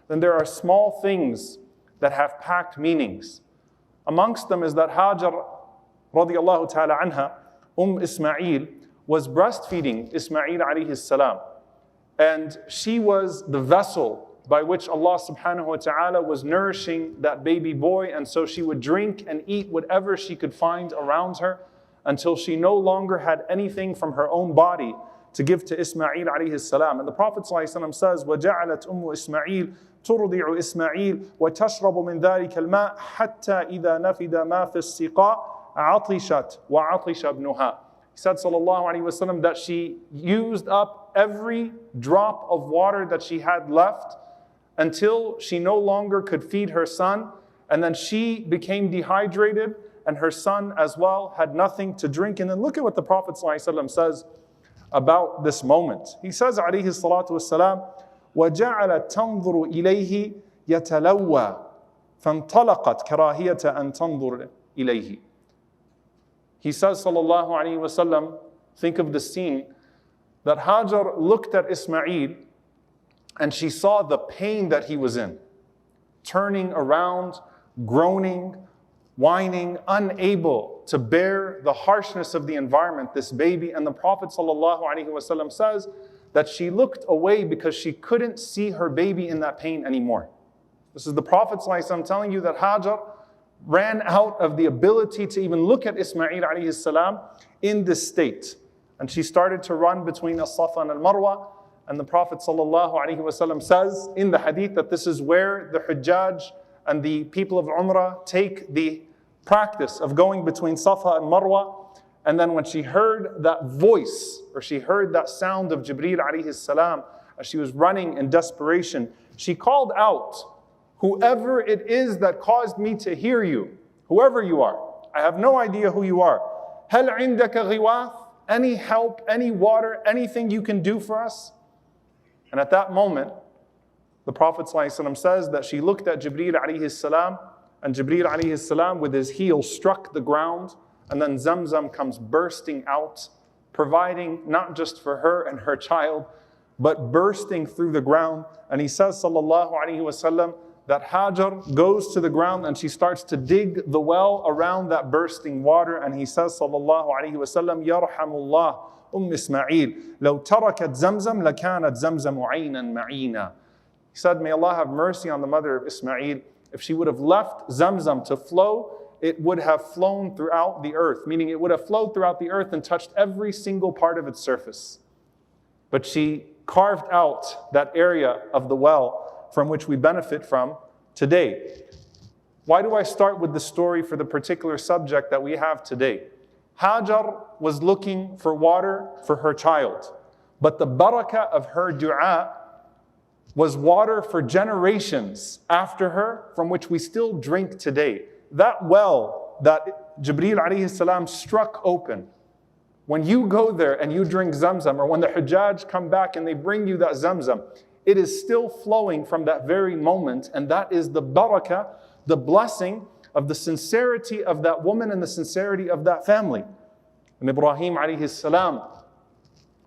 then there are small things that have packed meanings. Amongst them is that Hajar, radiallahu ta'ala anha, Ismaael, was breastfeeding Ismaael alayhi salam. And she was the vessel by which Allah subhanahu wa ta'ala was nourishing that baby boy. And so she would drink and eat whatever she could find around her until she no longer had anything from her own body to give to Ismaael alayhi salam. And the Prophet ﷺ says, وَجَعَلَتْ أُمُّ إِسْمَاعِيلَ تُرْضِعُ إِسْمَاعِيلَ وَتَشْرَبُ مِنْ ذَلِكَ الْمَاءِ حَتَّى إِذَا نَفِدَ مَا فِي السِّقَاءِ عَطِشَتْ وَعَطِشَ ابْنُهَا. He said, sallallahu alayhi wa sallam, that she used up every drop of water that she had left until she no longer could feed her son. And then she became dehydrated, and her son as well had nothing to drink. And then look at what the Prophet ﷺ says about this moment. He says, alayhi salatu wassalam, وَجَعَلَتْ تَنْظُرُ إِلَيْهِ يَتَلَوَّى فَانْطَلَقَتْ كَرَاهِيَةَ أَنْ تَنْظُرُ إِلَيْهِ. He says, sallallahu alayhi wasallam, think of the scene, that Hajar looked at Ismaael and she saw the pain that he was in, turning around, groaning, whining, unable to bear the harshness of the environment, this baby. And the Prophet ﷺ says that she looked away because she couldn't see her baby in that pain anymore. This is the Prophet ﷺ telling you that Hajar ran out of the ability to even look at Ismaael alayhi salam in this state. And she started to run between As-Safa and Al-Marwa. And the Prophet ﷺ says in the hadith that this is where the Hujjaj and the people of Umrah take the practice of going between Safa and Marwa. And then when she heard that voice, or she heard that sound of Jibreel alayhi salam, as she was running in desperation, she called out, "Whoever it is that caused me to hear you, whoever you are, I have no idea who you are. هل عندك غواث? Any help, any water, anything you can do for us?" And at that moment, the Prophet ﷺ says that she looked at Jibreel alayhi salam, and Jibreel alayhi salam with his heel struck the ground, and then Zamzam comes bursting out, providing not just for her and her child, but bursting through the ground. And he says, sallallahu alayhi wasallam, that Hajar goes to the ground and she starts to dig the well around that bursting water. And he says, sallallahu alayhi wasallam, yarhamullah Ismail, لو تركت زمزم لكانت زمزم عينا معينا. He said, may Allah have mercy on the mother of Ismaael. If she would have left Zamzam to flow, it would have flown throughout the earth, meaning it would have flowed throughout the earth and touched every single part of its surface. But she carved out that area of the well from which we benefit from today. Why do I start with the story for the particular subject that we have today? Hajar was looking for water for her child, but the barakah of her dua was water for generations after her, from which we still drink today. That well that Jibreel alayhi salam struck open, when you go there and you drink Zamzam, or when the Hujjaj come back and they bring you that Zamzam, it is still flowing from that very moment, and that is the barakah, the blessing of the sincerity of that woman and the sincerity of that family. And Ibrahim alayhi salam,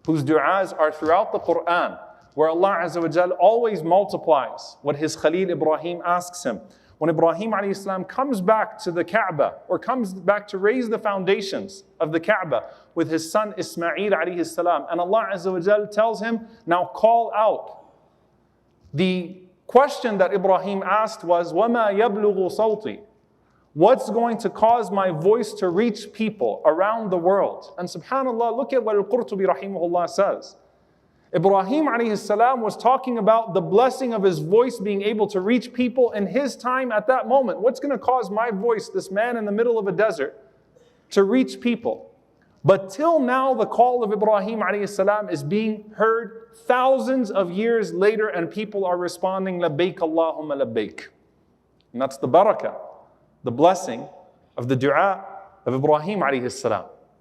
whose du'as are throughout the Quran, where Allah Azza wa Jal always multiplies what his Khalil Ibrahim asks him. When Ibrahim alayhi salam comes back to the Kaaba, or comes back to raise the foundations of the Kaaba with his son Ismaael alayhi salam, and Allah Azza wa Jal tells him, now call out. The question that Ibrahim asked was, وَمَا يَبْلُغُ صَوْتِي? What's going to cause my voice to reach people around the world? And subhanAllah, look at what Al-Qurtubi rahimahullah says. Ibrahim alayhi salam was talking about the blessing of his voice being able to reach people in his time at that moment. What's going to cause my voice, this man in the middle of a desert, to reach people? But till now, the call of Ibrahim alayhi salam is being heard thousands of years later, and people are responding, labbaik Allahumma labbaik. And that's the barakah, the blessing of the dua of Ibrahim alayhi salam.